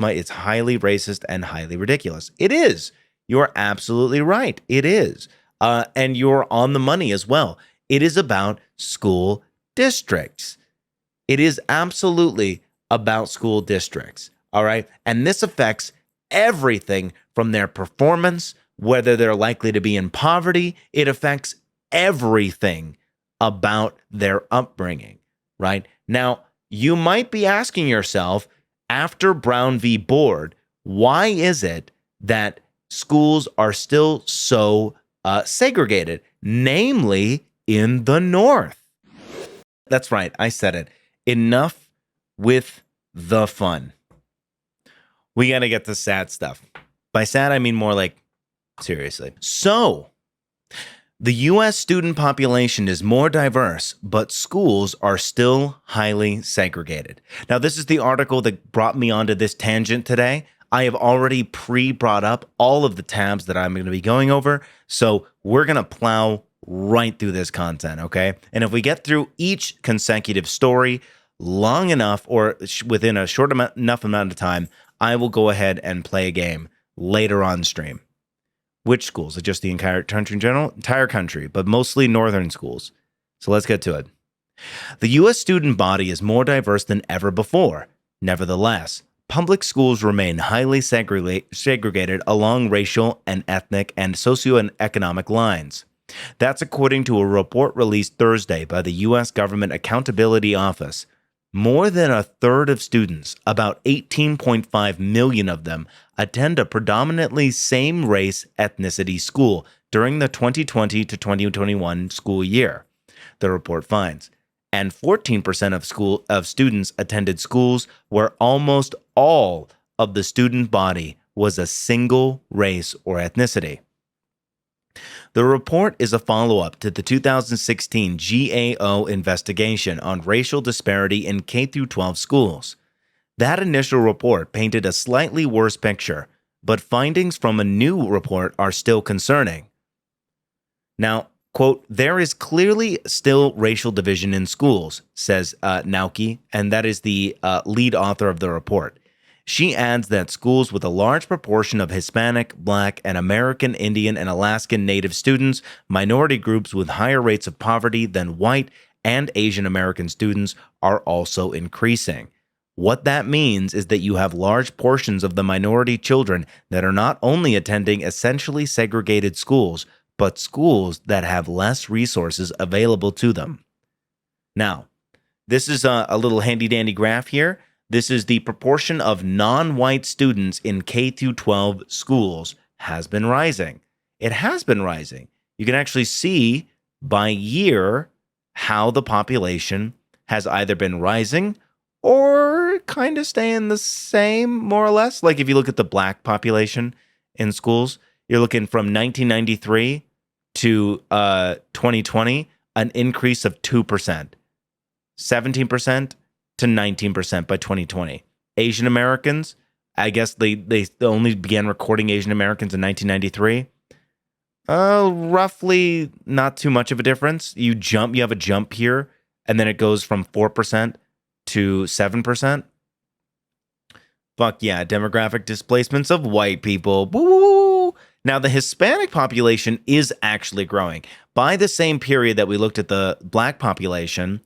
it's highly racist and highly ridiculous. It is. You're absolutely right. It is. And you're on the money as well. It is about school districts. It is absolutely about school districts. All right. And this affects everything from their performance, whether they're likely to be in poverty. It affects everything about their upbringing, right? Now, you might be asking yourself, after Brown v. Board, why is it that schools are still so segregated, namely in the North? That's right, I said it. Enough with the fun. We got to get to sad stuff. By sad, I mean more like seriously. So, the U.S. student population is more diverse, but schools are still highly segregated. Now, this is the article that brought me onto this tangent today. I have already pre-brought up all of the tabs that I'm going to be going over, so we're going to plow right through this content, okay? And if we get through each consecutive story long enough or within a enough amount of time, I will go ahead and play a game later on stream. Which schools? Just the entire country in general? Entire country, but mostly northern schools. So let's get to it. The U.S. student body is more diverse than ever before. Nevertheless, public schools remain highly segregated along racial and ethnic and socioeconomic lines. That's according to a report released Thursday by the U.S. Government Accountability Office. More than a third of students, about 18.5 million of them, attend a predominantly same-race ethnicity school during the 2020 to 2021 school year, the report finds. And 14% of students attended schools where almost all of the student body was a single race or ethnicity. The report is a follow-up to the 2016 GAO investigation on racial disparity in K-12 schools. That initial report painted a slightly worse picture, but findings from a new report are still concerning. Now, quote, there is clearly still racial division in schools, says Nauki, and that is the lead author of the report. She adds that schools with a large proportion of Hispanic, Black, and American Indian and Alaskan Native students, minority groups with higher rates of poverty than white and Asian American students, are also increasing. What that means is that you have large portions of the minority children that are not only attending essentially segregated schools, but schools that have less resources available to them. Now, this is a little handy-dandy graph here. This is the proportion of non-white students in K-12 schools has been rising. It has been rising. You can actually see by year how the population has either been rising or kind of staying the same, more or less. Like if you look at the Black population in schools, you're looking from 1993 to 2020, an increase of 2%, 17%. To 19% by 2020. Asian Americans, I guess they only began recording Asian Americans in 1993. Roughly not too much of a difference. You have a jump here, and then it goes from 4% to 7%. Fuck yeah, demographic displacements of white people. Woo! Now, the Hispanic population is actually growing. By the same period that we looked at the Black population,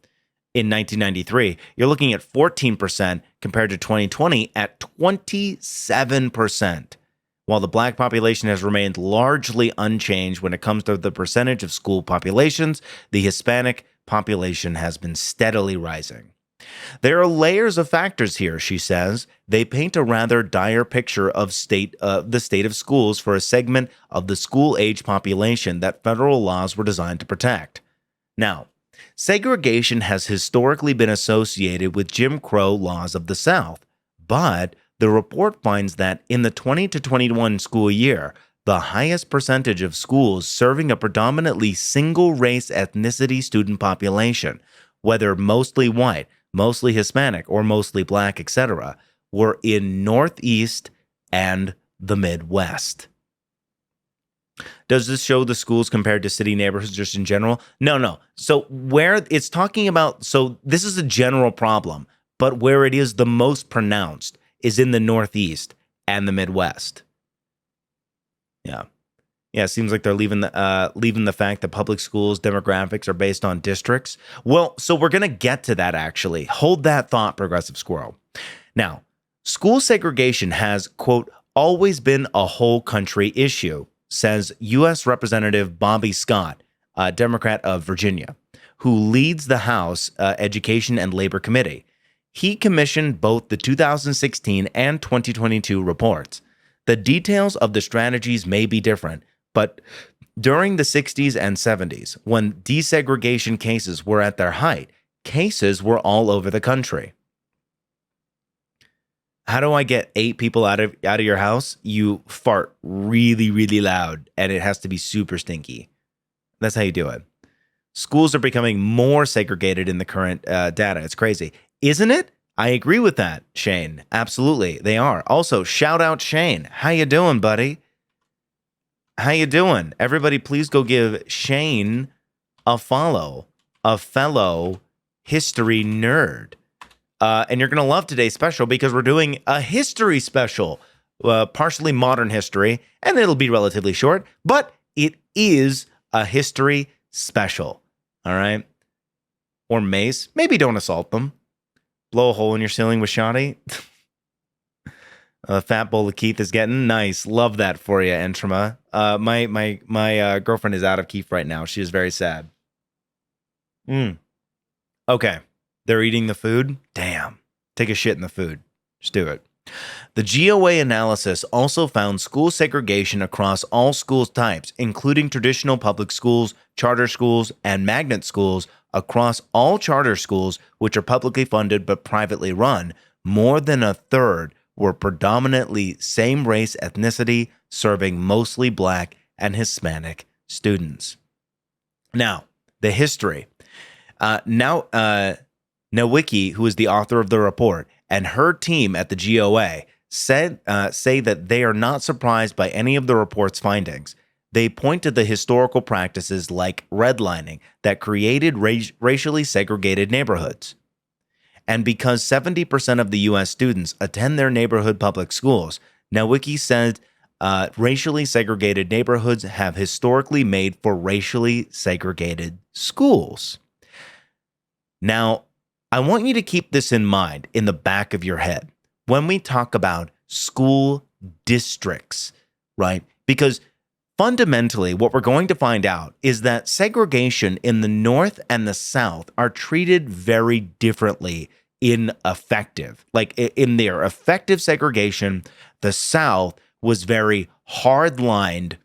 in 1993, you're looking at 14% compared to 2020 at 27%. While the Black population has remained largely unchanged when it comes to the percentage of school populations, the Hispanic population has been steadily rising. There are layers of factors here, she says. They paint a rather dire picture of the state of schools for a segment of the school-age population that federal laws were designed to protect. Now, segregation has historically been associated with Jim Crow laws of the South, but the report finds that in the 20 to 21 school year, the highest percentage of schools serving a predominantly single-race ethnicity student population, whether mostly white, mostly Hispanic, or mostly Black, etc., were in Northeast and the Midwest. Does this show the schools compared to city neighborhoods just in general? No. So where it's talking about, so this is a general problem, but where it is the most pronounced is in the Northeast and the Midwest. Yeah. Yeah, it seems like they're leaving the fact that public schools demographics are based on districts. Well, so we're going to get to that actually. Hold that thought, Progressive Squirrel. Now, school segregation has, quote, always been a whole country issue, says U.S. Representative Bobby Scott, a Democrat of Virginia, who leads the House Education and Labor Committee. He commissioned both the 2016 and 2022 reports. The details of the strategies may be different, but during the 60s and 70s, when desegregation cases were at their height, cases were all over the country. How do I get 8 people out of your house? You fart really, really loud, and it has to be super stinky. That's how you do it. Schools are becoming more segregated in the current data. It's crazy. Isn't it? I agree with that, Shane. Absolutely, they are. Also, shout out Shane. How you doing, buddy? How you doing? Everybody, please go give Shane a follow, a fellow history nerd. And you're going to love today's special because we're doing a history special, partially modern history, and it'll be relatively short, but it is a history special. All right? Or mace. Maybe don't assault them. Blow a hole in your ceiling with shoddy. A fat bowl of Keith is getting nice. Love that for you, Entrama. My girlfriend is out of Keith right now. She is very sad. Okay. They're eating the food? Damn. Take a shit in the food. Just do it. The GOA analysis also found school segregation across all school types, including traditional public schools, charter schools, and magnet schools. Across all charter schools, which are publicly funded but privately run, more than a third were predominantly same race ethnicity, serving mostly Black and Hispanic students. Now, the history. Nowicki, who is the author of the report, and her team at the GOA say that they are not surprised by any of the report's findings. They point to the historical practices like redlining that created racially segregated neighborhoods. And because 70% of the U.S. students attend their neighborhood public schools, Nowicki said racially segregated neighborhoods have historically made for racially segregated schools. Now, I want you to keep this in mind in the back of your head when we talk about school districts, right? Because fundamentally, what we're going to find out is that segregation in the North and the South are treated very differently in effective. Like in their effective segregation, the South was very hard-lined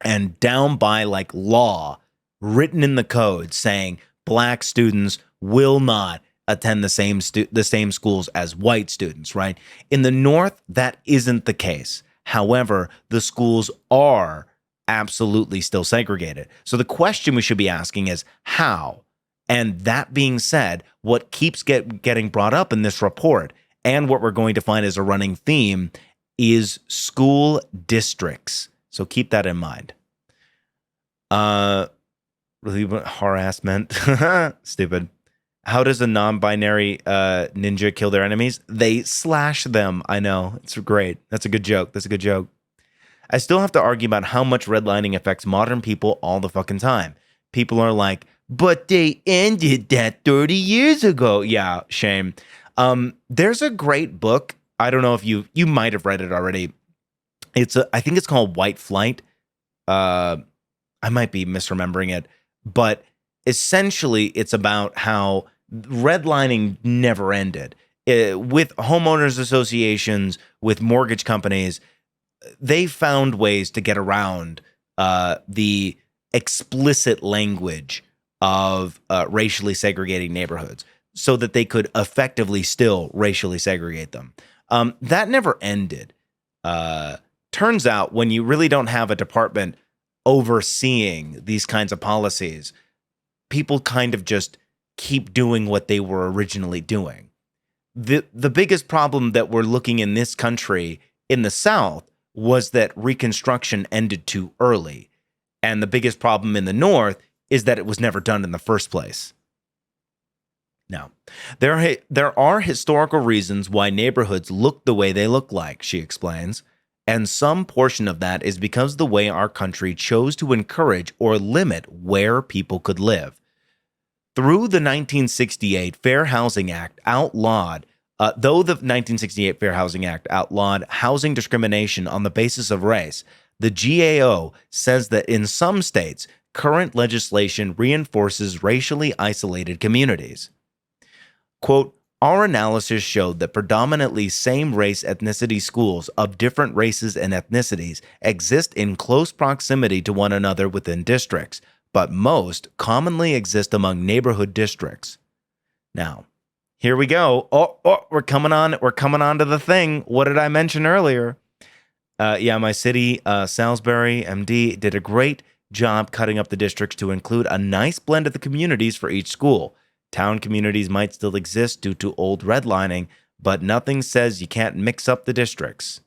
and down by like law, written in the code saying Black students will not attend the same schools as white students, right? In the North, that isn't the case. However, the schools are absolutely still segregated. So the question we should be asking is how? And that being said, what keeps getting brought up in this report and what we're going to find as a running theme is school districts. So keep that in mind. Really harassment. Stupid. How does a non-binary ninja kill their enemies? They slash them. I know. It's great. That's a good joke. I still have to argue about how much redlining affects modern people all the fucking time. People are like, but they ended that 30 years ago. Yeah, shame. There's a great book. I don't know if you might have read it already. I think it's called White Flight. I might be misremembering it, but essentially it's about how redlining never ended. With homeowners associations, with mortgage companies, they found ways to get around the explicit language of racially segregating neighborhoods so that they could effectively still racially segregate them. That never ended. Turns out when you really don't have a department overseeing these kinds of policies, people kind of just keep doing what they were originally doing. The biggest problem that we're looking in this country in the South was that Reconstruction ended too early. And the biggest problem in the North is that it was never done in the first place. Now, there are historical reasons why neighborhoods look the way they look like, she explains, and some portion of that is because of the way our country chose to encourage or limit where people could live. Through the 1968 Fair Housing Act outlawed, though the 1968 Fair Housing Act outlawed housing discrimination on the basis of race, the GAO says that in some states, current legislation reinforces racially isolated communities. Quote, our analysis showed that predominantly same-race ethnicity schools of different races and ethnicities exist in close proximity to one another within districts, but most commonly exist among neighborhood districts. Now, here we go. We're coming on to the thing. What did I mention earlier? My city, Salisbury, MD, did a great job cutting up the districts to include a nice blend of the communities for each school. Town communities might still exist due to old redlining, but nothing says you can't mix up the districts.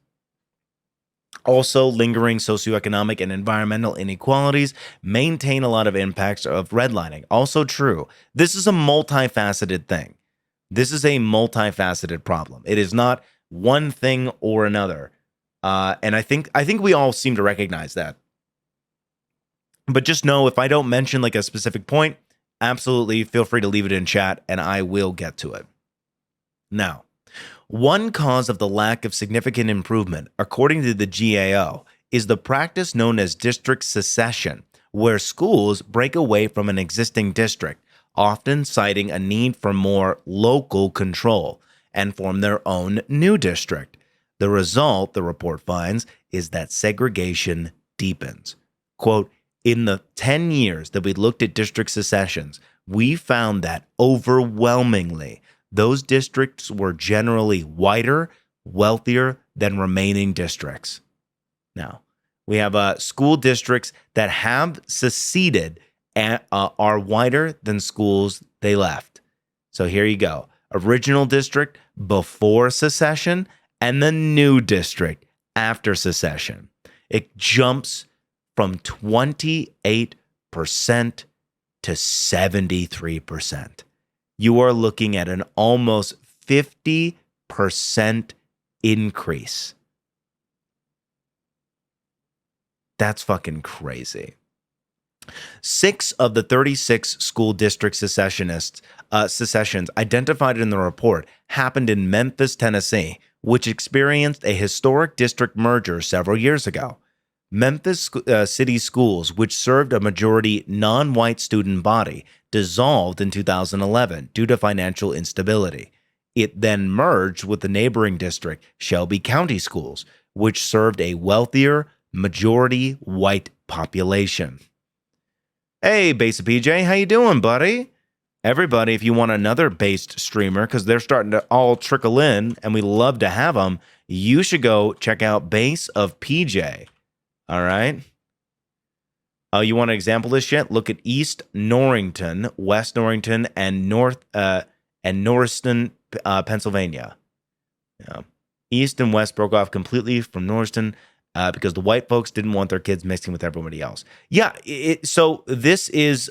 Also, lingering socioeconomic and environmental inequalities maintain a lot of impacts of redlining. Also true. This is a multifaceted thing. This is a multifaceted problem. It is not one thing or another. And I think we all seem to recognize that. But just know if I don't mention like a specific point, absolutely feel free to leave it in chat and I will get to it. Now, one cause of the lack of significant improvement, according to the GAO, is the practice known as district secession, where schools break away from an existing district, often citing a need for more local control, and form their own new district. The result, the report finds, is that segregation deepens. Quote, in the 10 years that we looked at district secessions, we found that overwhelmingly, those districts were generally whiter, wealthier than remaining districts. Now, we have school districts that have seceded and are whiter than schools they left. So here you go. Original district before secession and the new district after secession. It jumps from 28% to 73%. You are looking at an almost 50% increase. That's fucking crazy. 6 of the 36 school district secessions identified in the report happened in Memphis, Tennessee, which experienced a historic district merger several years ago. Memphis City Schools, which served a majority non-white student body, dissolved in 2011 due to financial instability. It then merged with the neighboring district, Shelby County Schools, which served a wealthier, majority white population. Hey, Base PJ, how you doing, buddy? Everybody, if you want another based streamer, because they're starting to all trickle in, and we love to have them, you should go check out Base of PJ. All right. You want an example of this shit? Look at East Norrington, West Norrington, and Norriston, Pennsylvania. Yeah. East and West broke off completely from Norriston because the white folks didn't want their kids mixing with everybody else. Yeah. So this is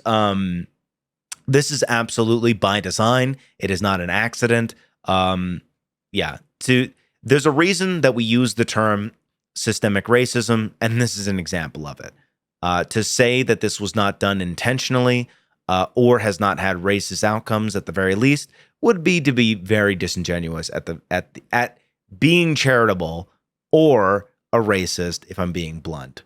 absolutely by design. It is not an accident. There's a reason that we use the term systemic racism, and this is an example of it. To say that this was not done intentionally or has not had racist outcomes at the very least would be to be very disingenuous at being charitable or a racist, if I'm being blunt.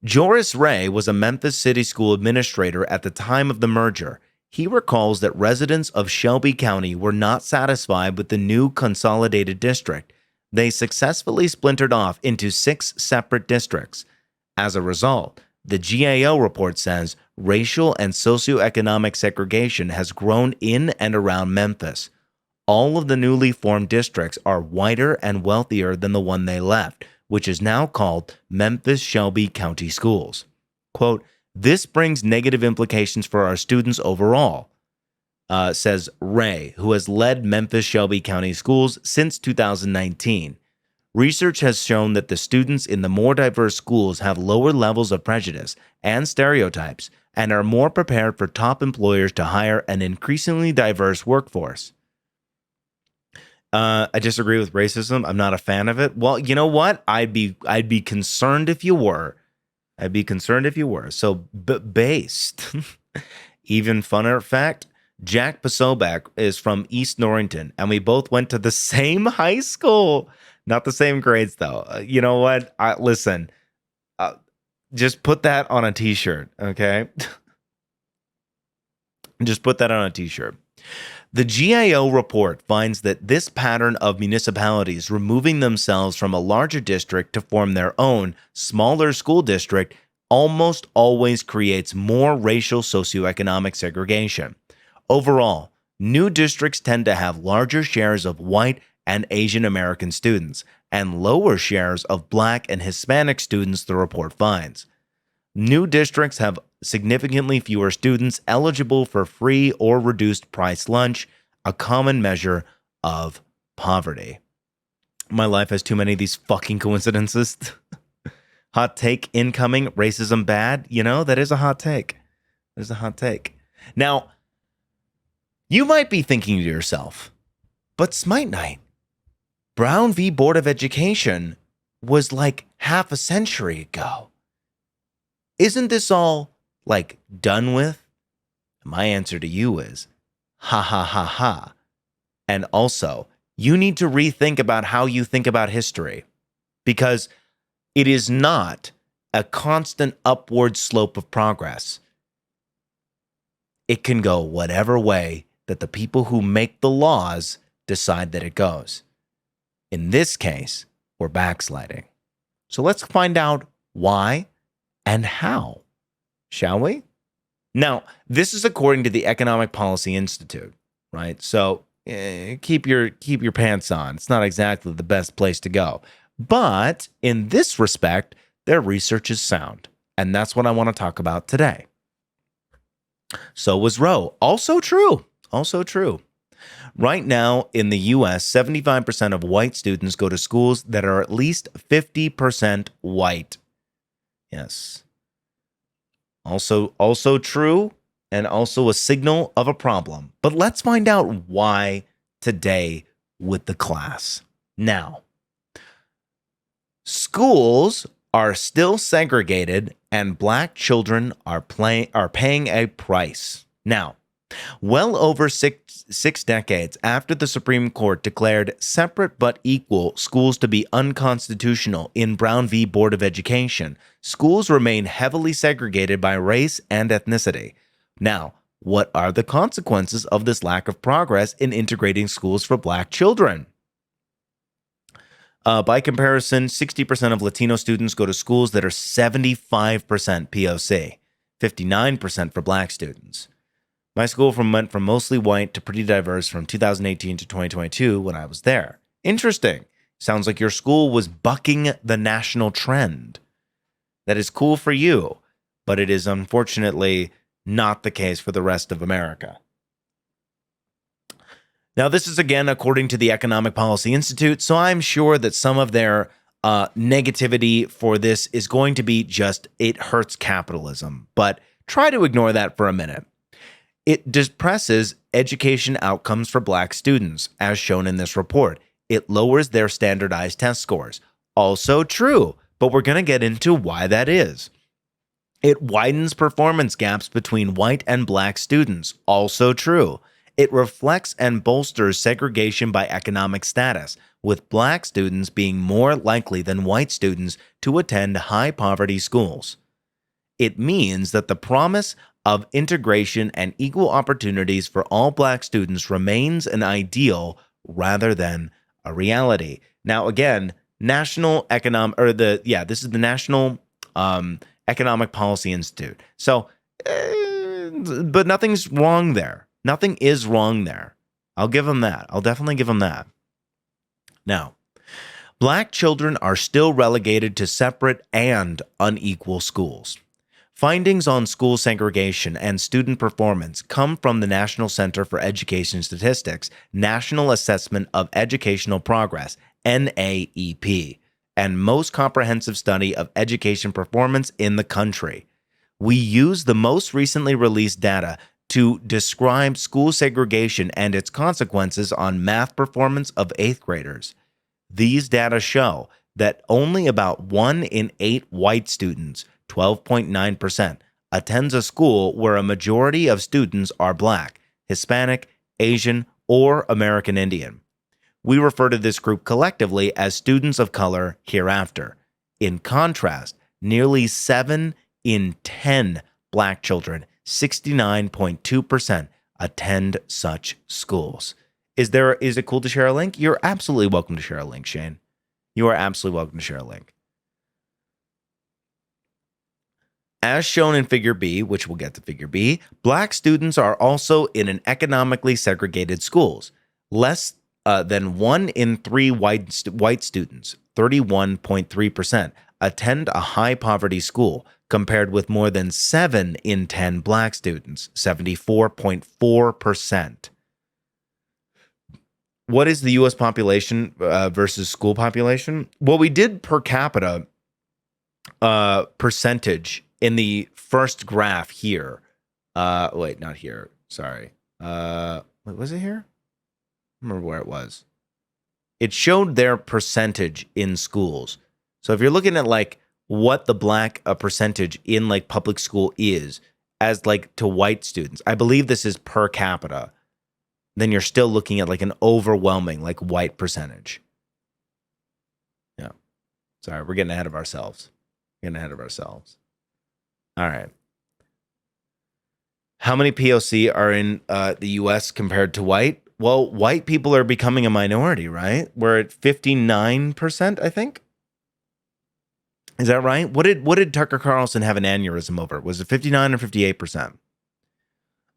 Joris Ray was a Memphis City School administrator at the time of the merger. He recalls that residents of Shelby County were not satisfied with the new consolidated district. They successfully splintered off into 6 separate districts. As a result, the GAO report says racial and socioeconomic segregation has grown in and around Memphis. All of the newly formed districts are whiter and wealthier than the one they left, which is now called Memphis Shelby County Schools. Quote, this brings negative implications for our students overall, says Ray, who has led Memphis Shelby County Schools since 2019. Research has shown that the students in the more diverse schools have lower levels of prejudice and stereotypes and are more prepared for top employers to hire an increasingly diverse workforce. I disagree with racism. I'm not a fan of it. Well, you know what? I'd be concerned if you were. I'd be concerned if you were. So based, even funner fact, Jack Posobiec is from East Norrington, and we both went to the same high school. Not the same grades, though. You know what? Listen, just put that on a t-shirt, okay? Just put that on a t-shirt. The GAO report finds that this pattern of municipalities removing themselves from a larger district to form their own smaller school district almost always creates more racial socioeconomic segregation. Overall, new districts tend to have larger shares of white and Asian American students and lower shares of Black and Hispanic students, the report finds. New districts have significantly fewer students eligible for free or reduced price lunch, a common measure of poverty. My life has too many of these fucking coincidences. Hot take incoming, racism bad. You know, that is a hot take. There's a hot take. Now, you might be thinking to yourself, but Smite Night, Brown v. Board of Education was like half a century ago. Isn't this all, like, done with? My answer to you is, ha ha ha ha. And also, you need to rethink about how you think about history, because it is not a constant upward slope of progress. It can go whatever way that the people who make the laws decide that it goes. In this case, we're backsliding. So let's find out why and how, shall we? Now, this is according to the Economic Policy Institute, right? So keep your pants on. It's not exactly the best place to go. But in this respect, their research is sound. And that's what I want to talk about today. So was Roe. Also true. Also true. Right now in the U.S., 75% of white students go to schools that are at least 50% white. Yes. Also true, and also a signal of a problem. But let's find out why today with the class. Now, schools are still segregated and Black children are paying a price. Now, well over six decades after the Supreme Court declared separate but equal schools to be unconstitutional in Brown v. Board of Education, schools remain heavily segregated by race and ethnicity. Now, what are the consequences of this lack of progress in integrating schools for Black children? By comparison, 60% of Latino students go to schools that are 75% POC, 59% for Black students. My school went from mostly white to pretty diverse from 2018 to 2022 when I was there. Interesting. Sounds like your school was bucking the national trend. That is cool for you, but it is unfortunately not the case for the rest of America. Now, this is again according to the Economic Policy Institute, so I'm sure that some of their negativity for this is going to be just, it hurts capitalism, but try to ignore that for a minute. It depresses education outcomes for Black students, as shown in this report. It lowers their standardized test scores. Also true, but we're going to get into why that is. It widens performance gaps between white and Black students. Also true. It reflects and bolsters segregation by economic status, with Black students being more likely than white students to attend high-poverty schools. It means that the promise of integration and equal opportunities for all Black students remains an ideal rather than a reality. Now, again, this is the National Economic Policy Institute. So, but nothing's wrong there. Nothing is wrong there. I'll give them that. I'll definitely give them that. Now, Black children are still relegated to separate and unequal schools. Findings on school segregation and student performance come from the National Center for Education Statistics, National Assessment of Educational Progress, NAEP, and most comprehensive study of education performance in the country. We use the most recently released data to describe school segregation and its consequences on math performance of 8th graders. These data show that only about 1 in 8 white students, 12.9%, attends a school where a majority of students are Black, Hispanic, Asian, or American Indian. We refer to this group collectively as students of color hereafter. In contrast, nearly 7 in 10 Black children, 69.2%, attend such schools. Is it cool to share a link? You're absolutely welcome to share a link, Shane. You are absolutely welcome to share a link. As shown in Figure B, which we'll get to Figure B, Black students are also in an economically segregated schools. Less than 1 in 3 white students, 31.3%, attend a high-poverty school, compared with more than 7 in 10 Black students, 74.4%. What is the U.S. population versus school population? Well, we did per capita percentage in the first graph here. Wait, not here. Sorry. Wait, was it here? I don't remember where it was. It showed their percentage in schools. So if you're looking at like what the Black percentage in like public school is as like to white students, I believe this is per capita. Then you're still looking at like an overwhelming like white percentage. Yeah. Sorry, we're getting ahead of ourselves. All right. How many POC are in the U.S. compared to white? Well, white people are becoming a minority, right? We're at 59%, I think. Is that right? What did Tucker Carlson have an aneurysm over? Was it 59 or 58%?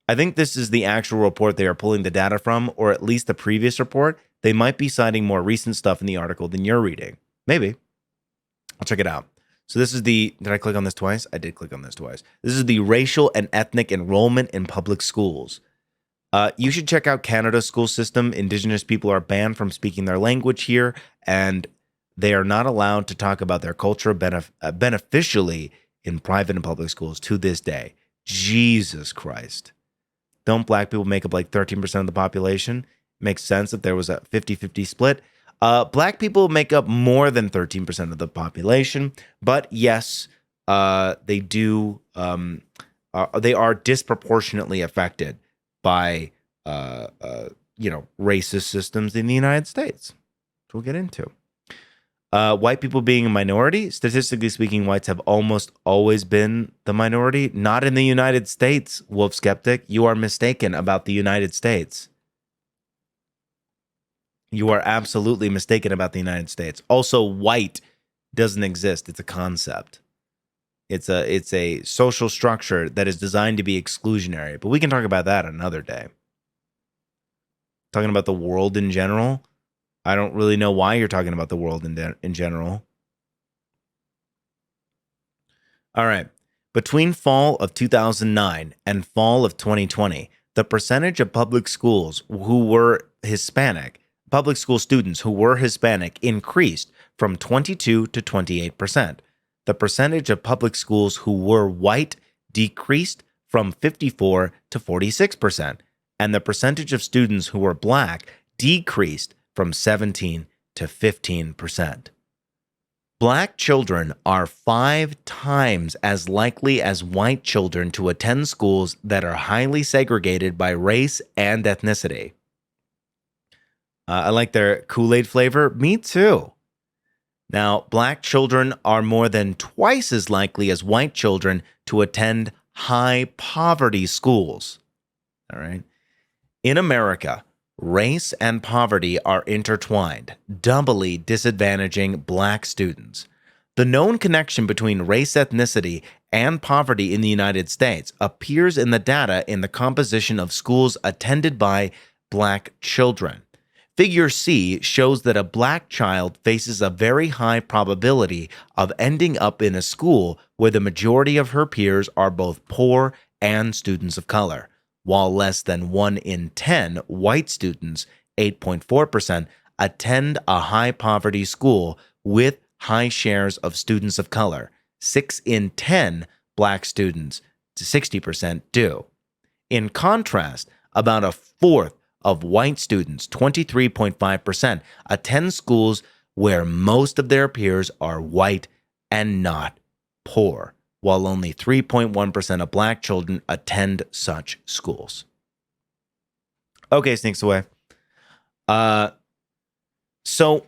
I think this is the actual report they are pulling the data from, or at least the previous report. They might be citing more recent stuff in the article than you're reading. Maybe. I'll check it out. So this is did I click on this twice? I did click on this twice. This is the racial and ethnic enrollment in public schools. You should check out Canada's school system. Indigenous people are banned from speaking their language here, and they are not allowed to talk about their culture beneficially in private and public schools to this day. Jesus Christ. Don't Black people make up like 13% of the population? Makes sense if there was a 50-50 split. Black people make up more than 13% of the population, but yes, they do. They are disproportionately affected by racist systems in the United States, which we'll get into. White people being a minority, statistically speaking, whites have almost always been the minority. Not in the United States, Wolf Skeptic. You are mistaken about the United States. You are absolutely mistaken about the United States. Also, white doesn't exist. It's a concept. It's a social structure that is designed to be exclusionary. But we can talk about that another day. Talking about the world in general. I don't really know why you're talking about the world in general. All right. Between fall of 2009 and fall of 2020, the percentage of public school students who were Hispanic increased from 22 to 28%. The percentage of public schools who were white decreased from 54 to 46%, and the percentage of students who were Black decreased from 17 to 15%. Black children are 5 times as likely as white children to attend schools that are highly segregated by race and ethnicity. I like their Kool-Aid flavor. Me too. Now, Black children are more than twice as likely as white children to attend high poverty schools. All right. In America, race and poverty are intertwined, doubly disadvantaging Black students. The known connection between race, ethnicity, and poverty in the United States appears in the data in the composition of schools attended by Black children. Figure C shows that a Black child faces a very high probability of ending up in a school where the majority of her peers are both poor and students of color, while less than 1 in 10 white students, 8.4%, attend a high-poverty school with high shares of students of color. 6 in 10 black students, 60% do. In contrast, about a fourth of white students, 23.5%, attend schools where most of their peers are white and not poor, while only 3.1% of black children attend such schools. Okay, sneaks away. So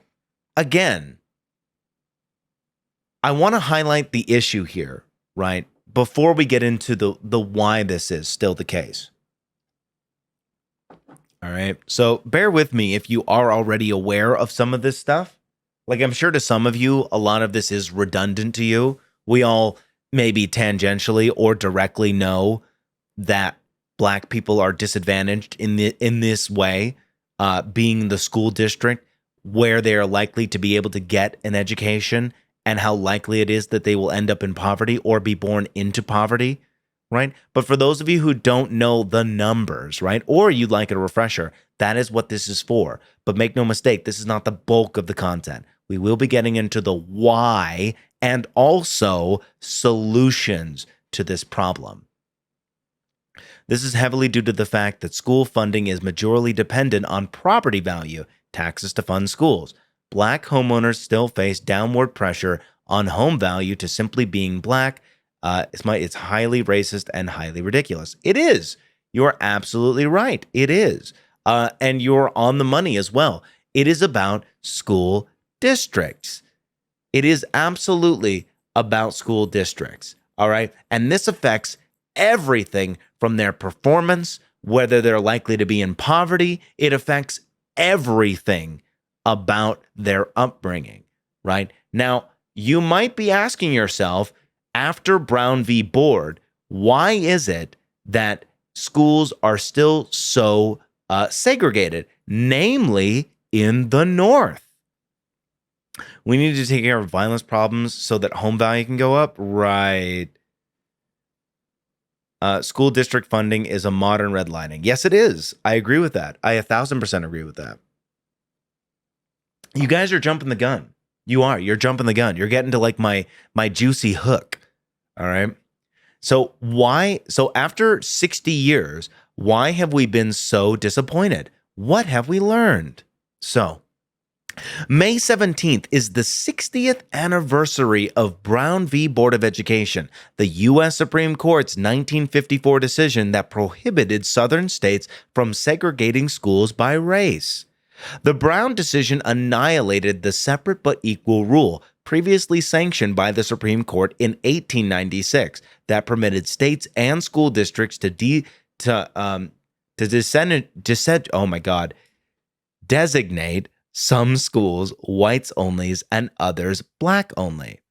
again, I want to highlight the issue here, right? Before we get into the why this is still the case. All right. So bear with me if you are already aware of some of this stuff. Like, I'm sure to some of you, a lot of this is redundant to you. We all maybe tangentially or directly know that black people are disadvantaged in this way, being the school district where they are likely to be able to get an education, and how likely it is that they will end up in poverty or be born into poverty, right? But for those of you who don't know the numbers, right, or you'd like a refresher, that is what this is for. But make no mistake, this is not the bulk of the content. We will be getting into the why and also solutions to this problem. This is heavily due to the fact that school funding is majorly dependent on property value, taxes to fund schools. Black homeowners still face downward pressure on home value to simply being black. It's highly racist and highly ridiculous. It is. You're absolutely right. It is. And you're on the money as well. It is about school districts. It is absolutely about school districts. All right. And this affects everything from their performance, whether they're likely to be in poverty. It affects everything about their upbringing, right? Now, you might be asking yourself, after Brown v. Board, why is it that schools are still so segregated, namely in the North? We need to take care of violence problems so that home value can go up, right? School district funding is a modern redlining. Yes, it is. I agree with that. I 1,000% agree with that. You guys are jumping the gun. You are. You're jumping the gun. You're getting to like my juicy hook. All right. So why? So after 60 years, why have we been so disappointed? What have we learned? So May 17th is the 60th anniversary of Brown v. Board of Education, the U.S. Supreme Court's 1954 decision that prohibited Southern states from segregating schools by race. The Brown decision annihilated the separate but equal rule previously sanctioned by the Supreme Court in 1896 that permitted states and school districts to designate some schools whites onlys and others black only.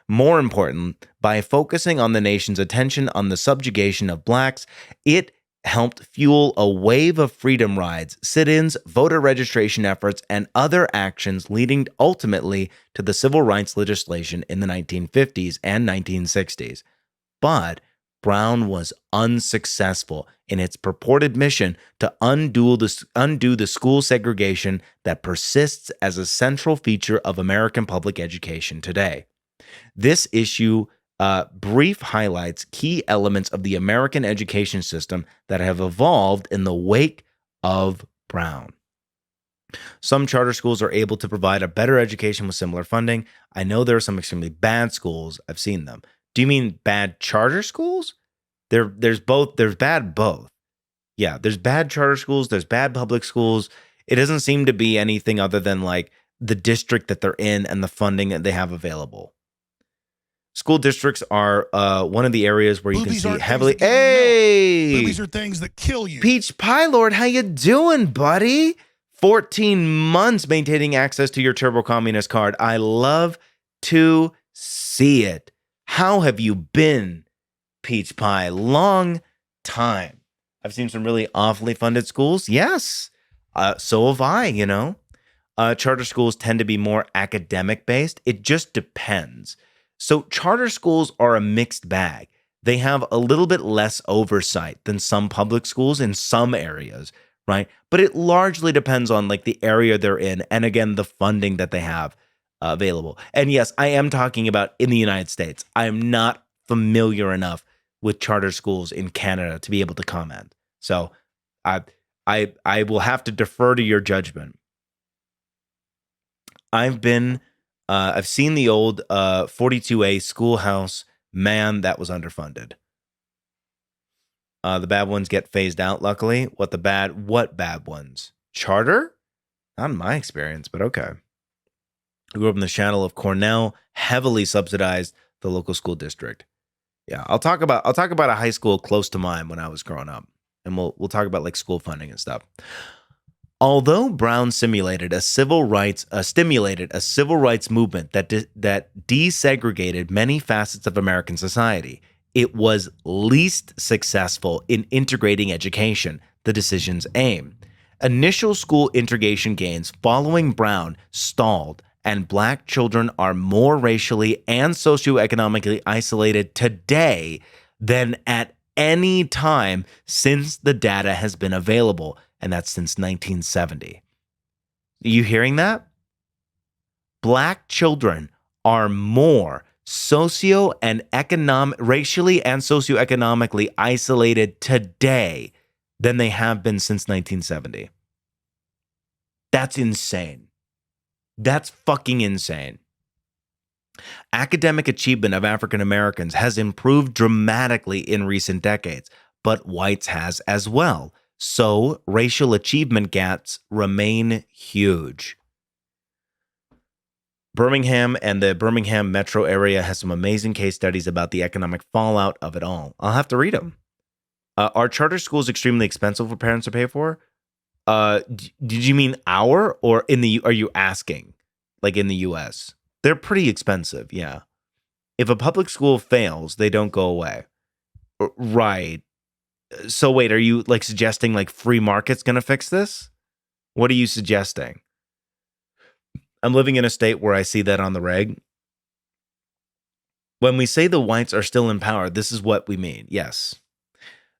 More important, by focusing on the nation's attention on the subjugation of blacks, it helped fuel a wave of freedom rides, sit-ins, voter registration efforts, and other actions leading ultimately to the civil rights legislation in the 1950s and 1960s. But Brown was unsuccessful in its purported mission to undo the school segregation that persists as a central feature of American public education today. This issue brief highlights key elements of the American education system that have evolved in the wake of Brown. Some charter schools are able to provide a better education with similar funding. I know there are some extremely bad schools. I've seen them. Do you mean bad charter schools? There's both. There's bad both. Yeah, there's bad charter schools. There's bad public schools. It doesn't seem to be anything other than like the district that they're in and the funding that they have available. School districts are one of the areas where you can see heavily. Hey, boobies are things that kill you. Peach Pie Lord, how you doing, buddy? 14 months maintaining access to your Turbo Communist card. I love to see it. How have you been, Peach Pie? Long time. I've seen some really awfully funded schools. Yes. So have I, you know. Charter schools tend to be more academic based. It just depends. So charter schools are a mixed bag. They have a little bit less oversight than some public schools in some areas, right? But it largely depends on like the area they're in and again, the funding that they have available. And yes, I am talking about in the United States. I am not familiar enough with charter schools in Canada to be able to comment. So I will have to defer to your judgment. I've seen the old 42A schoolhouse. Man, that was underfunded. The bad ones get phased out, luckily. What bad ones? Charter? Not in my experience, but okay. I grew up in the shadow of Cornell, heavily subsidized the local school district. Yeah, I'll talk about a high school close to mine when I was growing up, and we'll talk about like school funding and stuff. Although Brown stimulated a civil rights movement that desegregated many facets of American society, it was least successful in integrating education, the decision's aim. Initial school integration gains following Brown stalled, and Black children are more racially and socioeconomically isolated today than at any time since the data has been available, and that's since 1970. Are you hearing that? Black children are more racially and socioeconomically isolated today than they have been since 1970. That's insane. That's fucking insane. Academic achievement of African Americans has improved dramatically in recent decades, but whites has as well. So racial achievement gaps remain huge. Birmingham and the Birmingham metro area has some amazing case studies about the economic fallout of it all. I'll have to read them. Are charter schools extremely expensive for parents to pay for? Did you mean our or in the? Are you asking like in the U.S.? They're pretty expensive. Yeah. If a public school fails, they don't go away. Right. So wait, are you like suggesting like free market's going to fix this? What are you suggesting? I'm living in a state where I see that on the reg. When we say the whites are still in power, this is what we mean. Yes.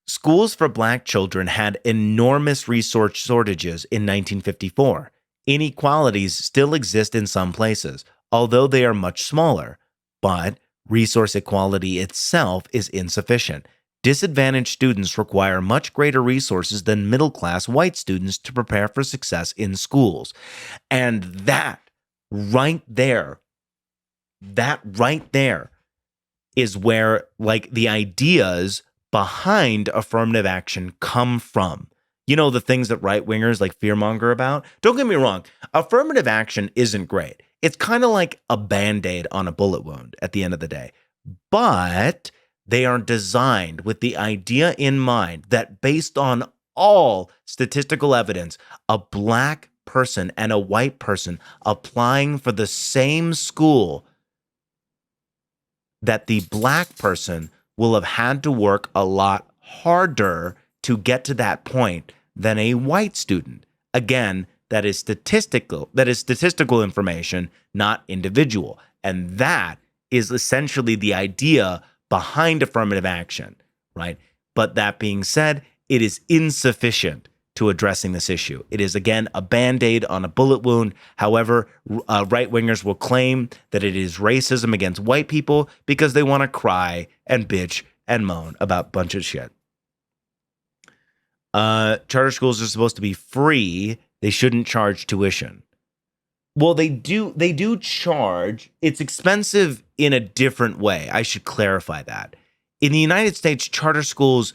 Schools for Black children had enormous resource shortages in 1954. Inequalities still exist in some places, although they are much smaller. But resource equality itself is insufficient. Disadvantaged students require much greater resources than middle-class white students to prepare for success in schools. And that right there is where like the ideas behind affirmative action come from. You know, the things that right-wingers like fearmonger about? Don't get me wrong, affirmative action isn't great. It's kind of like a Band-Aid on a bullet wound at the end of the day. But they are designed with the idea in mind that based on all statistical evidence, a Black person and a white person applying for the same school, that the Black person will have had to work a lot harder to get to that point than a white student. Again, that is statistical information, not individual. And that is essentially the idea behind affirmative action, right? But that being said, it is insufficient to addressing this issue. It is, again, a Band-Aid on a bullet wound. However, right-wingers will claim that it is racism against white people because they want to cry and bitch and moan about a bunch of shit. Charter schools are supposed to be free. They shouldn't charge tuition. Well, they do charge. It's expensive in a different way. I should clarify that. In the United States, charter schools,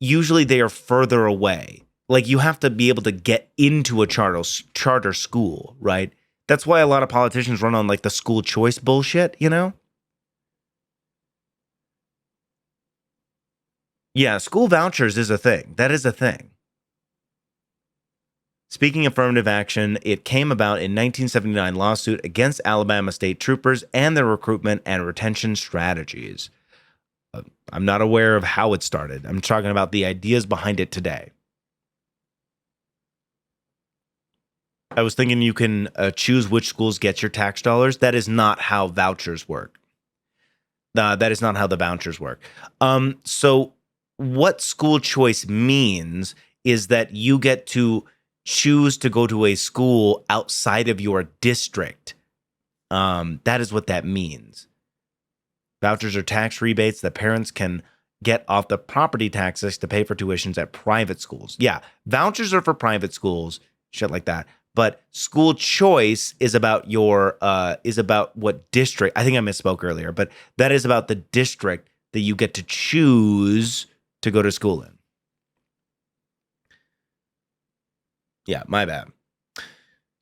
usually they are further away. Like you have to be able to get into a charter school, right? That's why a lot of politicians run on like the school choice bullshit, you know? Yeah, school vouchers is a thing. That is a thing. Speaking of affirmative action, it came about in 1979 lawsuit against Alabama state troopers and their recruitment and retention strategies. I'm not aware of how it started. I'm talking about the ideas behind it today. I was thinking you can choose which schools get your tax dollars. That is not how vouchers work. That is not how the vouchers work. So what school choice means is that you get to choose to go to a school outside of your district. That is what that means. Vouchers are tax rebates that parents can get off the property taxes to pay for tuitions at private schools. Yeah, vouchers are for private schools, shit like that. But school choice is about what district. I think I misspoke earlier, but that is about the district that you get to choose to go to school in. Yeah, my bad.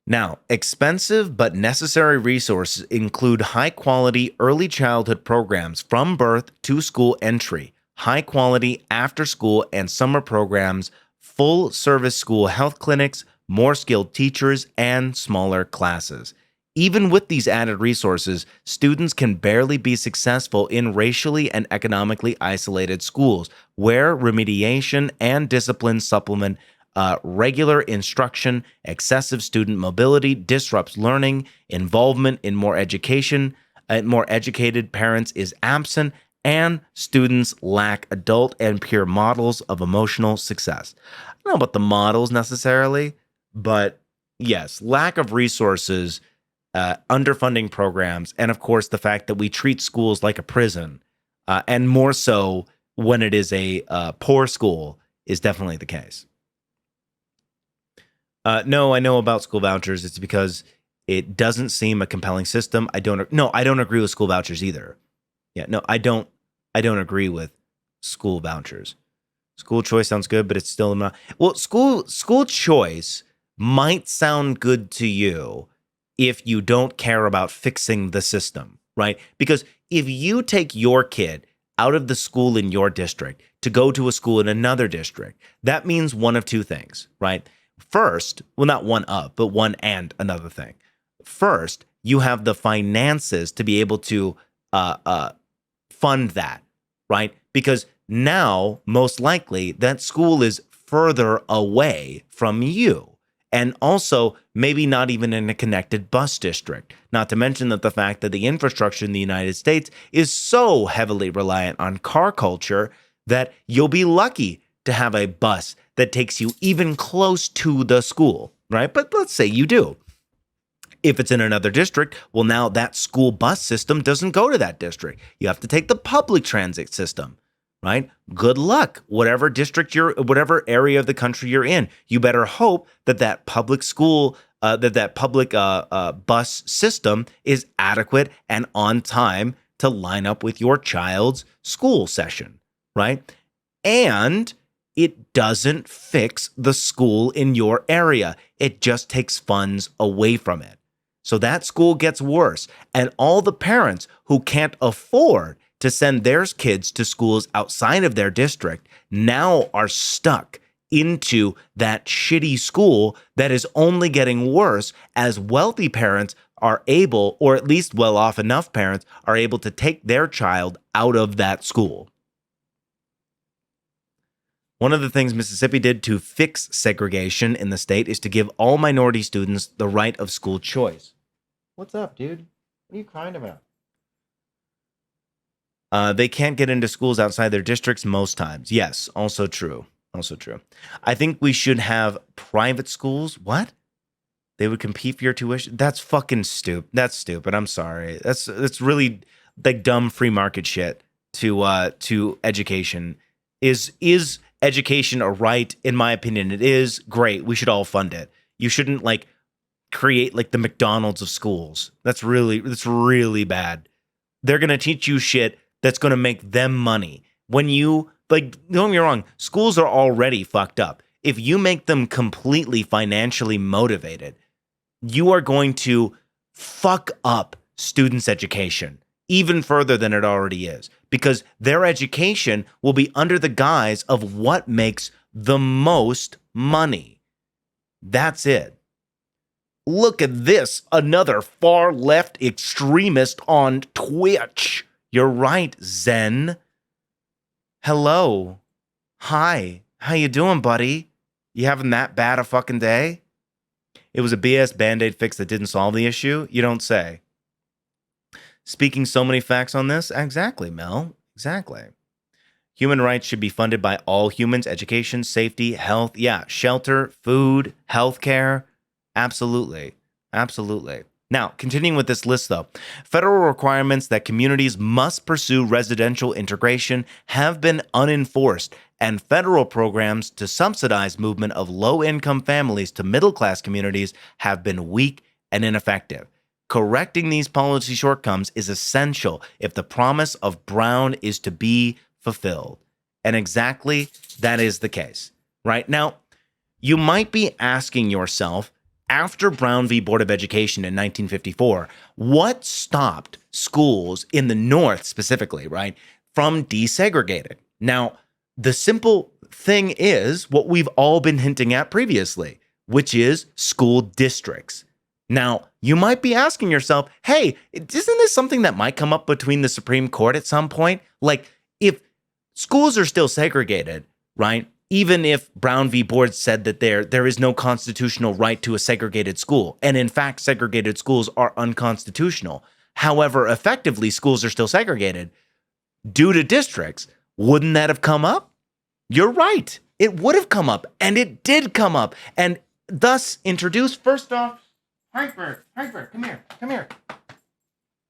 Now, expensive but necessary resources include high-quality early childhood programs from birth to school entry, high-quality after-school and summer programs, full-service school health clinics, more skilled teachers, and smaller classes. Even with these added resources, students can barely be successful in racially and economically isolated schools, where remediation and discipline supplement regular instruction. Excessive student mobility disrupts learning. Involvement in more educated parents is absent, and students lack adult and peer models of emotional success. I don't know about the models necessarily, but yes, lack of resources, underfunding programs, and of course the fact that we treat schools like a prison, and more so when it is a poor school, is definitely the case. No, I know about school vouchers. It's because it doesn't seem a compelling system. I don't agree with school vouchers either. Yeah, no, I don't agree with school vouchers. School choice sounds good, but it's still not. Well, school choice might sound good to you if you don't care about fixing the system, right? Because if you take your kid out of the school in your district to go to a school in another district, that means one of two things, right? First, well, not one of, but one and another thing. First, you have the finances to be able to fund that, right? Because now, most likely, that school is further away from you. And also, maybe not even in a connected bus district. Not to mention that the fact that the infrastructure in the United States is so heavily reliant on car culture that you'll be lucky to have a bus that takes you even close to the school, right? But let's say you do. If it's in another district, well, now that school bus system doesn't go to that district. You have to take the public transit system, right? Good luck, whatever whatever area of the country you're in. You better hope that that public school, that public bus system is adequate and on time to line up with your child's school session, right? And it doesn't fix the school in your area. It just takes funds away from it. So that school gets worse. And all the parents who can't afford to send their kids to schools outside of their district now are stuck into that shitty school that is only getting worse as wealthy parents are able, or at least well-off enough parents, are able to take their child out of that school. One of the things Mississippi did to fix segregation in the state is to give all minority students the right of school choice. What's up, dude? What are you crying about? They can't get into schools outside their districts most times. Yes, also true. Also true. I think we should have private schools. What? They would compete for your tuition? That's fucking stupid. That's stupid. I'm sorry. That's really like dumb free market shit to education. Is education a right? In my opinion, it is. Great. We should all fund it. You shouldn't like create like the McDonald's of schools. That's really bad. They're going to teach you shit that's going to make them money. When you like, don't get me wrong, schools are already fucked up. If you make them completely financially motivated, you are going to fuck up students' education even further than it already is, because their education will be under the guise of what makes the most money. That's it. Look at this, another far left extremist on Twitch. You're right, Zen. Hello. Hi. How you doing, buddy? You having that bad a fucking day? It was a BS Band-Aid fix that didn't solve the issue? You don't say. Speaking so many facts on this? Exactly, Mel. Exactly. Human rights should be funded by all humans. Education, safety, health. Yeah, shelter, food, healthcare. Absolutely. Absolutely. Now, continuing with this list, though, federal requirements that communities must pursue residential integration have been unenforced, and federal programs to subsidize movement of low-income families to middle-class communities have been weak and ineffective. Correcting these policy shortcomings is essential if the promise of Brown is to be fulfilled. And exactly that is the case. Right now, you might be asking yourself, after Brown v. Board of Education in 1954, what stopped schools in the North specifically, right, from desegregating? Now, the simple thing is what we've all been hinting at previously, which is school districts. Now, you might be asking yourself, hey, isn't this something that might come up between the Supreme Court at some point? Like, if schools are still segregated, right? Even if Brown v. Board said that there is no constitutional right to a segregated school, and in fact, segregated schools are unconstitutional. However, effectively, schools are still segregated due to districts. Wouldn't that have come up? You're right. It would have come up, and it did come up, and thus introduced, first off, Piper, come here.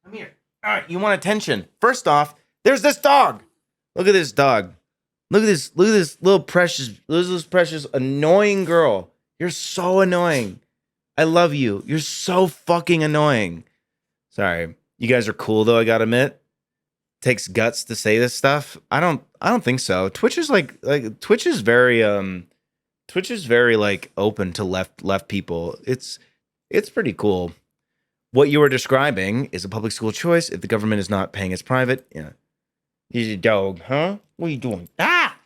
All right, you want attention. First off, there's this dog. Look at this dog. Look at this little precious, annoying girl. You're so annoying. I love you. You're so fucking annoying. Sorry. You guys are cool though, I gotta admit. Takes guts to say this stuff. I don't think so. Twitch is very like open to left people. It's pretty cool. What you are describing is a public school choice if the government is not paying its private. Yeah. He's a dog, huh? What are you doing? Ah!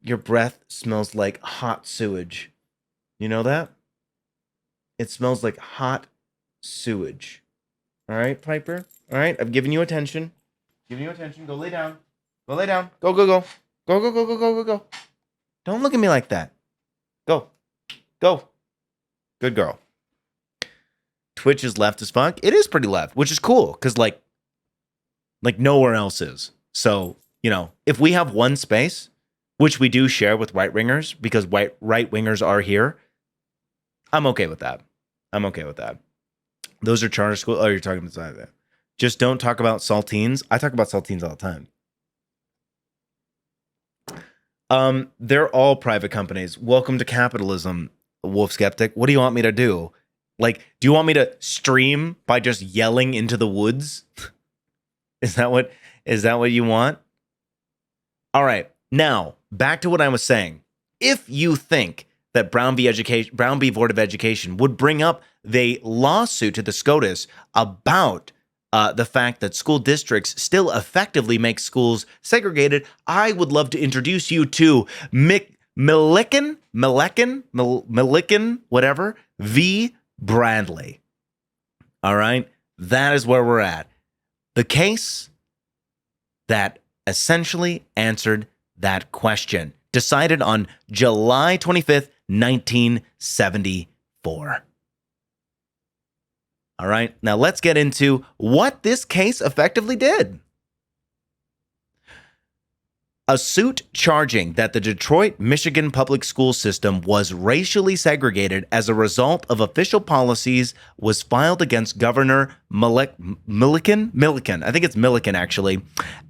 Your breath smells like hot sewage. You know that? It smells like hot sewage. All right, Piper? All right, I've given you attention. Go lay down. Go. Don't look at me like that. Go. Good girl. Twitch is left as fuck. It is pretty left, which is cool, because like nowhere else is. So, if we have one space, which we do share with right-wingers, because right-wingers are here, I'm okay with that. Those are charter school. Oh, you're talking about that. Just don't talk about saltines. I talk about saltines all the time. They're all private companies. Welcome to capitalism, Wolf Skeptic. What do you want me to do? Like, do you want me to stream by just yelling into the woods? Is that what you want? All right. Now, back to what I was saying. If you think that Brown v. Board of Education would bring up the lawsuit to the SCOTUS about the fact that school districts still effectively make schools segregated, I would love to introduce you to Milliken, whatever, v. Bradley. All right? That is where we're at. The case that essentially answered that question, decided on July 25th, 1974. All right, now let's get into what this case effectively did. A suit charging that the Detroit, Michigan public school system was racially segregated as a result of official policies was filed against Governor Milliken, I think it's Milliken actually,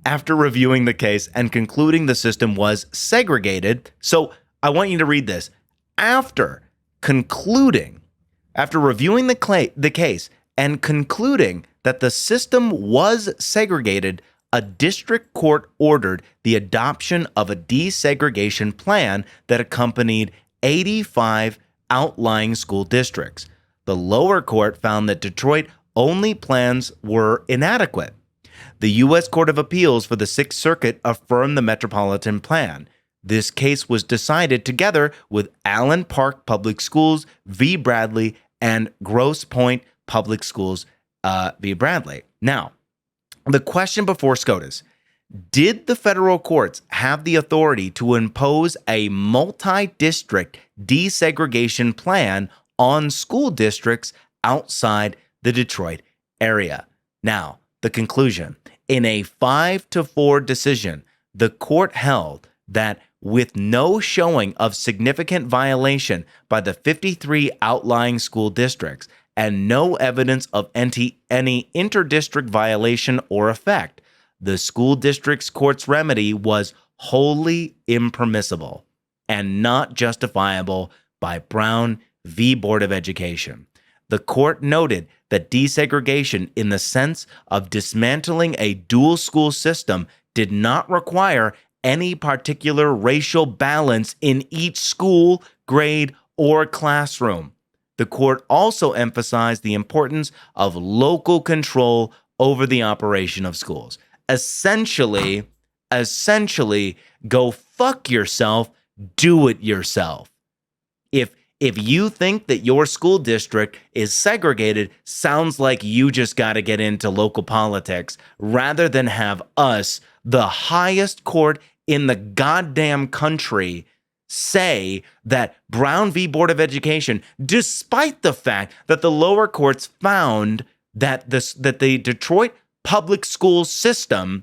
after reviewing the case and concluding the system was segregated. So I want you to read this. After reviewing the case and concluding that the system was segregated, a district court ordered the adoption of a desegregation plan that accompanied 85 outlying school districts. The lower court found that Detroit-only plans were inadequate. The U.S. Court of Appeals for the Sixth Circuit affirmed the Metropolitan Plan. This case was decided together with Allen Park Public Schools v. Bradley and Grosse Pointe Public Schools v. Bradley. Now, the question before SCOTUS: did the federal courts have the authority to impose a multi-district desegregation plan on school districts outside the Detroit area? Now, the conclusion: in a 5-4 decision, the court held that with no showing of significant violation by the 53 outlying school districts and no evidence of any interdistrict violation or effect. The school district's court's remedy was wholly impermissible and not justifiable by Brown v. Board of Education. The court noted that desegregation in the sense of dismantling a dual school system did not require any particular racial balance in each school, grade, or classroom. The court also emphasized the importance of local control over the operation of schools. Essentially, go fuck yourself, do it yourself. If you think that your school district is segregated, sounds like you just got to get into local politics rather than have us, the highest court in the goddamn country, say that Brown v. Board of Education, despite the fact that the lower courts found that the Detroit public school system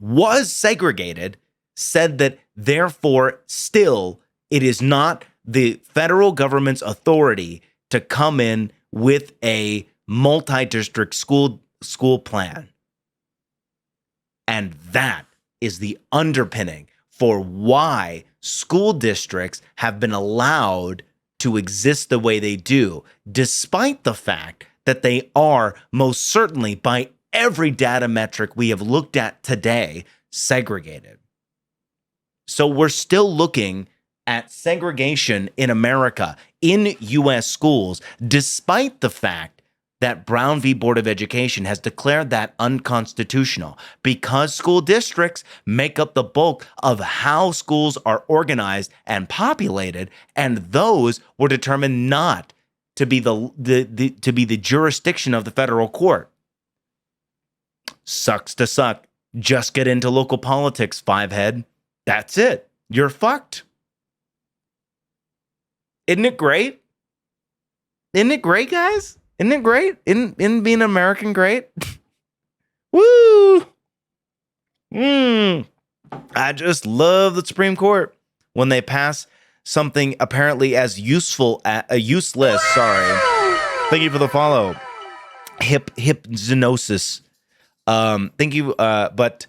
was segregated, said that therefore still it is not the federal government's authority to come in with a multi-district school plan. And that is the underpinning for why school districts have been allowed to exist the way they do, despite the fact that they are most certainly, by every data metric we have looked at today, segregated. So we're still looking at segregation in America, in U.S. schools, despite the fact that Brown v. Board of Education has declared that unconstitutional, because school districts make up the bulk of how schools are organized and populated, and those were determined not to be the jurisdiction of the federal court. Sucks to suck. Just get into local politics, fivehead. That's it. You're fucked. Isn't it great? Isn't it great, guys? Isn't it great? Isn't being American great? Woo! I just love the Supreme Court when they pass something apparently as useless. Sorry. Thank you for the follow. Hypnosis. Thank you. But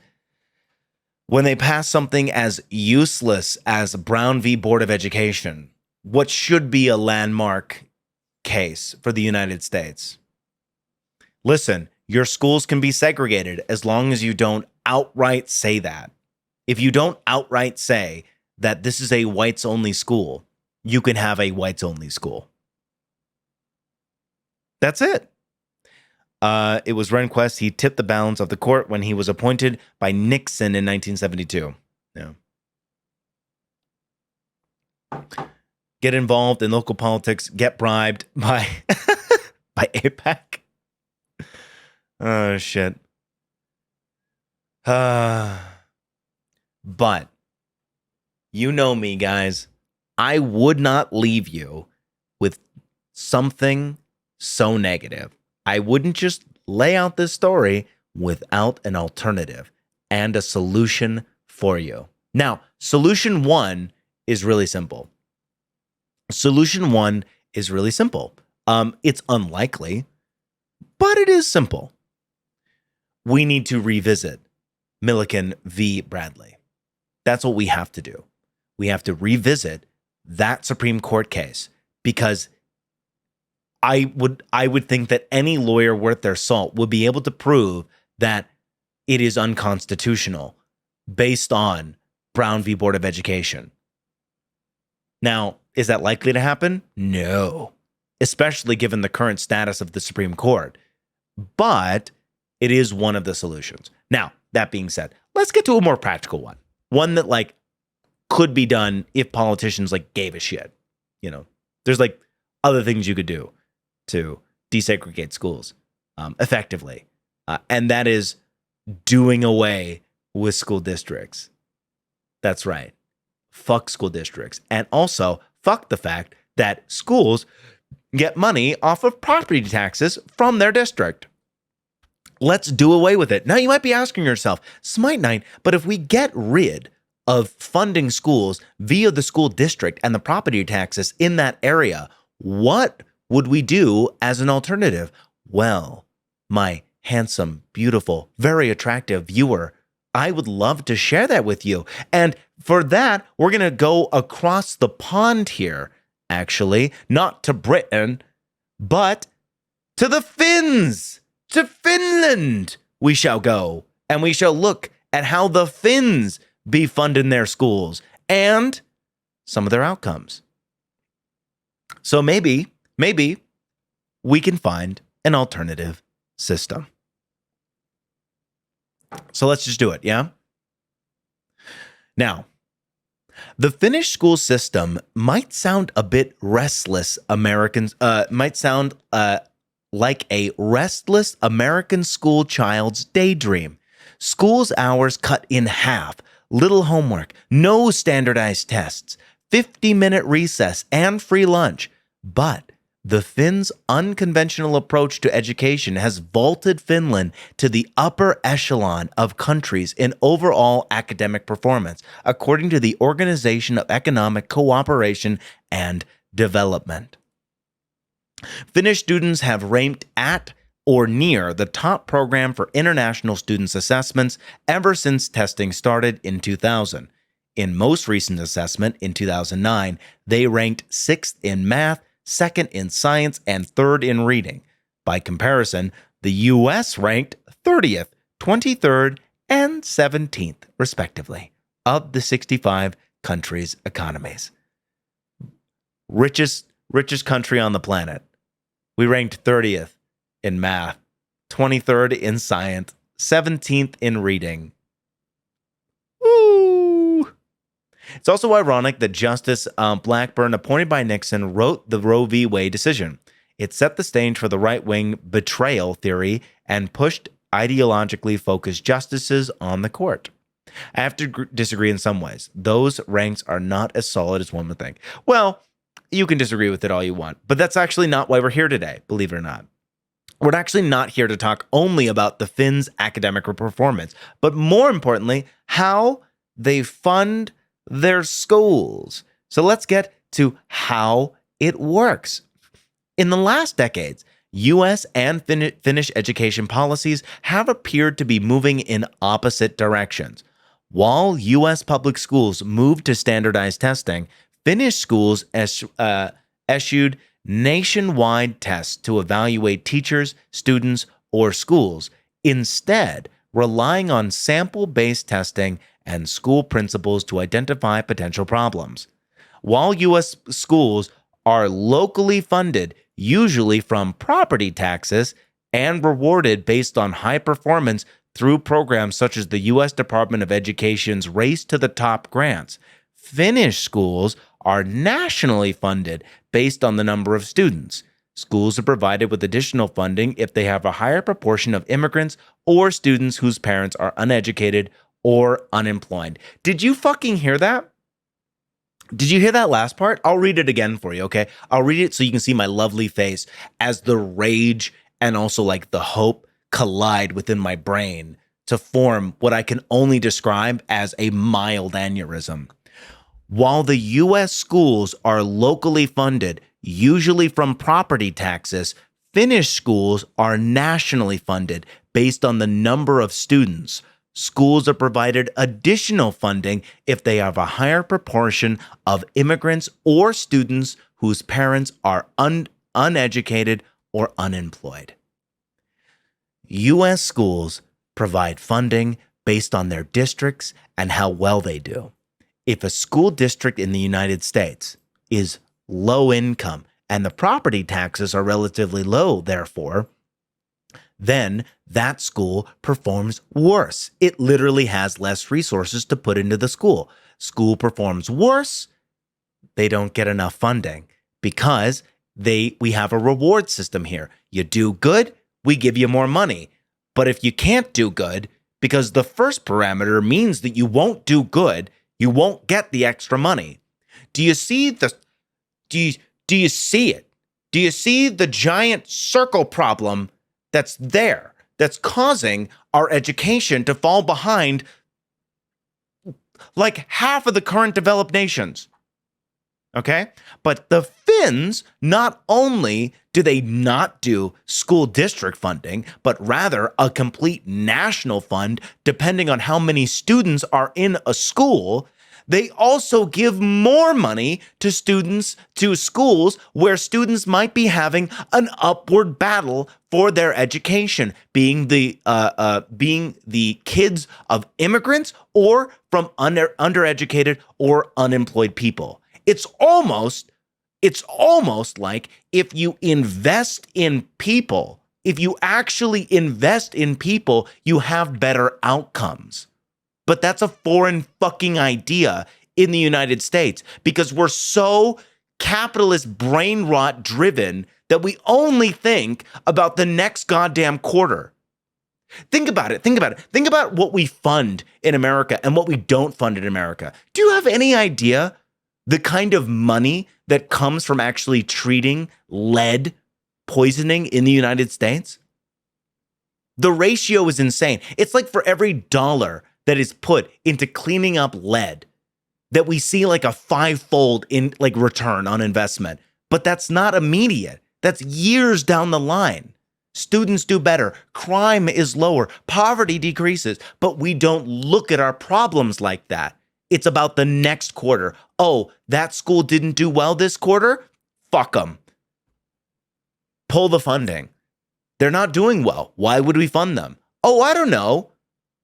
when they pass something as useless as Brown v. Board of Education, what should be a landmark case for the United States. Listen, your schools can be segregated as long as you don't outright say that. If you don't outright say that this is a whites-only school, you can have a whites-only school. That's it. It was Rehnquist. He tipped the balance of the court when he was appointed by Nixon in 1972. Yeah. Get involved in local politics, get bribed by by AIPAC. Oh, shit. But you know me, guys. I would not leave you with something so negative. I wouldn't just lay out this story without an alternative and a solution for you. Now, solution one is really simple. It's unlikely, but it is simple. We need to revisit Milliken v. Bradley. That's what we have to do. We have to revisit that Supreme Court case, because I would think that any lawyer worth their salt would be able to prove that it is unconstitutional based on Brown v. Board of Education. Now, is that likely to happen? No, especially given the current status of the Supreme Court. But it is one of the solutions. Now, that being said, let's get to a more practical one. One that could be done if politicians gave a shit. There's other things you could do to desegregate schools effectively. And that is doing away with school districts. That's right. Fuck school districts. And also fuck the fact that schools get money off of property taxes from their district. Let's do away with it. Now you might be asking yourself, Smite Knight, but if we get rid of funding schools via the school district and the property taxes in that area, what would we do as an alternative? Well, my handsome, beautiful, very attractive viewer, I would love to share that with you. And for that, we're going to go across the pond here, actually, not to Britain, but to the Finns, to Finland we shall go. And we shall look at how the Finns be funding their schools and some of their outcomes. So maybe we can find an alternative system. So let's just do it, yeah? Now, the Finnish school system might sound a bit restless. Might sound like a restless American school child's daydream. School's hours cut in half, little homework, no standardized tests, 50-minute recess, and free lunch. But the Finns' unconventional approach to education has vaulted Finland to the upper echelon of countries in overall academic performance, according to the Organization of Economic Cooperation and Development. Finnish students have ranked at or near the top program for international students' assessments ever since testing started in 2000. In most recent assessment in 2009, they ranked 6th in math, 2nd in science, and 3rd in reading. By comparison, the U.S. ranked 30th, 23rd, and 17th, respectively, of the 65 countries' economies. Richest country on the planet. We ranked 30th in math, 23rd in science, 17th in reading. Woo! It's also ironic that Justice Blackburn, appointed by Nixon, wrote the Roe v. Wade decision. It set the stage for the right-wing betrayal theory and pushed ideologically focused justices on the court. I have to disagree in some ways. Those ranks are not as solid as one would think. Well, you can disagree with it all you want, but that's actually not why we're here today, believe it or not. We're actually not here to talk only about the Finns' academic performance, but more importantly, how they fund their schools. So let's get to how it works. In the last decades, U.S. and Finnish education policies have appeared to be moving in opposite directions. While U.S. public schools moved to standardized testing, Finnish schools issued nationwide tests to evaluate teachers, students, or schools, instead relying on sample-based testing and school principals to identify potential problems. While U.S. schools are locally funded, usually from property taxes, and rewarded based on high performance through programs such as the U.S. Department of Education's Race to the Top grants, Finnish schools are nationally funded based on the number of students. Schools are provided with additional funding if they have a higher proportion of immigrants or students whose parents are uneducated or unemployed. Did you fucking hear that? Did you hear that last part? I'll read it again for you, okay? I'll read it so you can see my lovely face as the rage and also like the hope collide within my brain to form what I can only describe as a mild aneurysm. While the U.S. schools are locally funded, usually from property taxes, Finnish schools are nationally funded based on the number of students. Schools are provided additional funding if they have a higher proportion of immigrants or students whose parents are uneducated or unemployed. U.S. schools provide funding based on their districts and how well they do. If a school district in the United States is low income and the property taxes are relatively low, therefore, then that school performs worse. It literally has less resources to put into the school. School performs worse, they don't get enough funding because we have a reward system here. You do good, we give you more money. But if you can't do good, because the first parameter means that you won't do good, you won't get the extra money. Do you see the do you see it? Do you see the giant circle problem that's there, that's causing our education to fall behind like half of the current developed nations? Okay. But the Finns, not only do they not do school district funding, but rather a complete national fund, depending on how many students are in a school. They also give more money to students, to schools where students might be having an upward battle for their education, being the kids of immigrants or from undereducated or unemployed people. It's almost like if you invest in people, if you actually invest in people, you have better outcomes. But that's a foreign fucking idea in the United States because we're so capitalist brain rot driven that we only think about the next goddamn quarter. Think about it. Think about it. Think about what we fund in America and what we don't fund in America. Do you have any idea the kind of money that comes from actually treating lead poisoning in the United States? The ratio is insane. It's like for every dollar that is put into cleaning up lead, that we see like a fivefold in like return on investment. But that's not immediate. That's years down the line. Students do better. Crime is lower. Poverty decreases. But we don't look at our problems like that. It's about the next quarter. Oh, that school didn't do well this quarter? Fuck them. Pull the funding. They're not doing well. Why would we fund them? Oh, I don't know.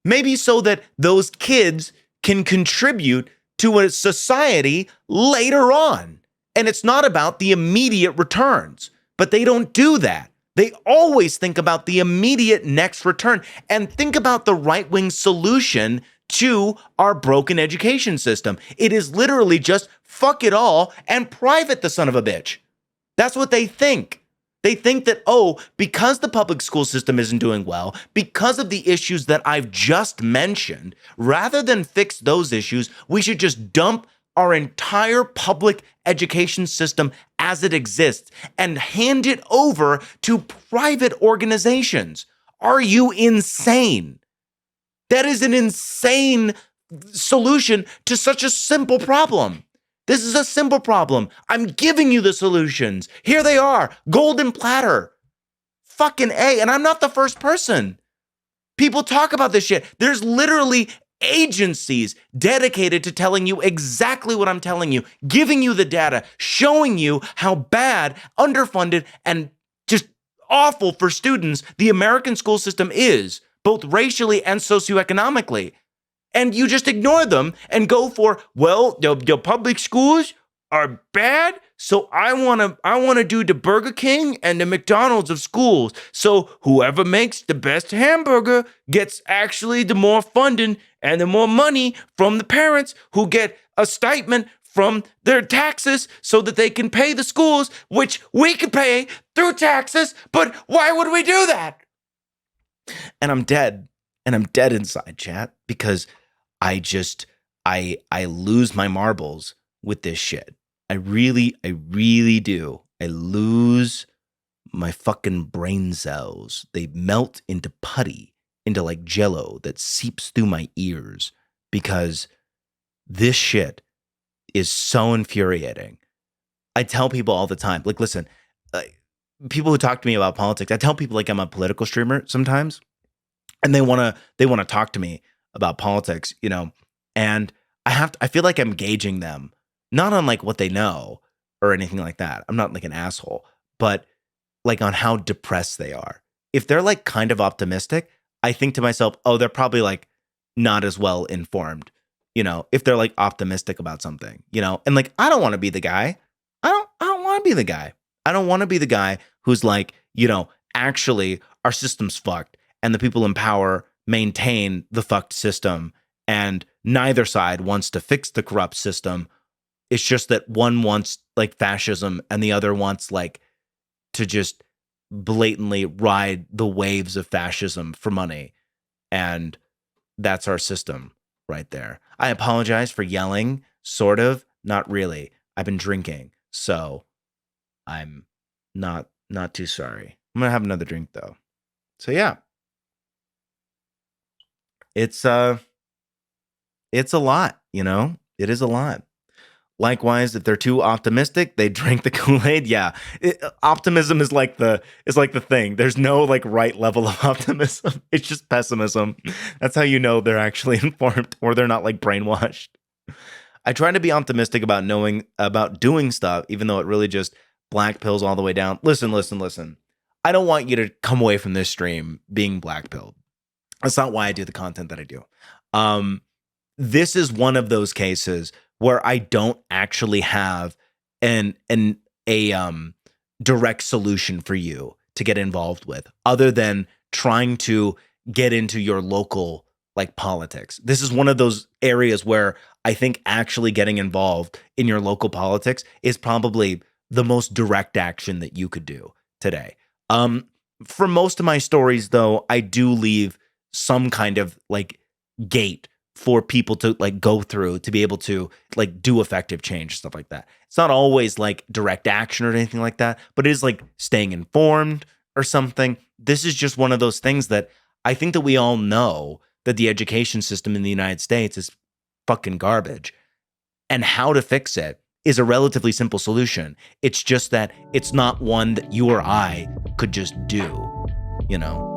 Maybe so that those kids can contribute to a society later on. And it's not about the immediate returns, but they don't do that. They always think about the immediate next return and think about the right-wing solution to our broken education system. It is literally just fuck it all and private the son of a bitch. That's what they think. They think that, oh, because the public school system isn't doing well, because of the issues that I've just mentioned, rather than fix those issues, we should just dump our entire public education system as it exists and hand it over to private organizations. Are you insane? That is an insane solution to such a simple problem. This is a simple problem. I'm giving you the solutions. Here they are. Golden platter. Fucking A. And I'm not the first person. People talk about this shit. There's literally agencies dedicated to telling you exactly what I'm telling you, giving you the data, showing you how bad, underfunded, and just awful for students the American school system is, both racially and socioeconomically. And you just ignore them and go for, well, the public schools are bad, so I wanna do the Burger King and the McDonald's of schools. So whoever makes the best hamburger gets actually the more funding and the more money from the parents who get a stipend from their taxes so that they can pay the schools, which we could pay through taxes. But why would we do that? And I'm dead. And I'm dead inside, chat, because I lose my marbles with this shit. I really do. I lose my fucking brain cells. They melt into putty, into like jello that seeps through my ears because this shit is so infuriating. I tell people all the time, like, listen, people who talk to me about politics, I tell people like I'm a political streamer sometimes, and they want to talk to me about politics, you know, and I feel like I'm gauging them, not on like what they know or anything like that. I'm not like an asshole, but like on how depressed they are. If they're like kind of optimistic, I think to myself, oh, they're probably like not as well informed, you know, if they're like optimistic about something, you know, and like, I don't want to be the guy. I don't want to be the guy. I don't want to be the guy who's like, you know, actually our system's fucked and the people in power maintain the fucked system, and neither side wants to fix the corrupt system. It's just that one wants like fascism and the other wants like to just blatantly ride the waves of fascism for money. And that's our system right there. I apologize for yelling, sort of, not really. I've been drinking, so I'm not too sorry. I'm gonna have another drink though. So yeah. It's a lot, you know? It is a lot. Likewise, if they're too optimistic, they drink the Kool-Aid. Yeah, optimism is like the thing. There's no like right level of optimism. It's just pessimism. That's how you know they're actually informed or they're not like brainwashed. I try to be optimistic about knowing about doing stuff, even though it really just black pills all the way down. Listen. I don't want you to come away from this stream being black pilled. That's not why I do the content that I do. This is one of those cases where I don't actually have a direct solution for you to get involved with, other than trying to get into your local like politics. This is one of those areas where I think actually getting involved in your local politics is probably the most direct action that you could do today. For most of my stories, though, I do leave some kind of like gate for people to like go through to be able to like do effective change, stuff like that. It's not always like direct action or anything like that, but it is like staying informed or something. This is just one of those things that I think that we all know that the education system in the United States is fucking garbage. And how to fix it is a relatively simple solution. It's just that it's not one that you or I could just do, you know?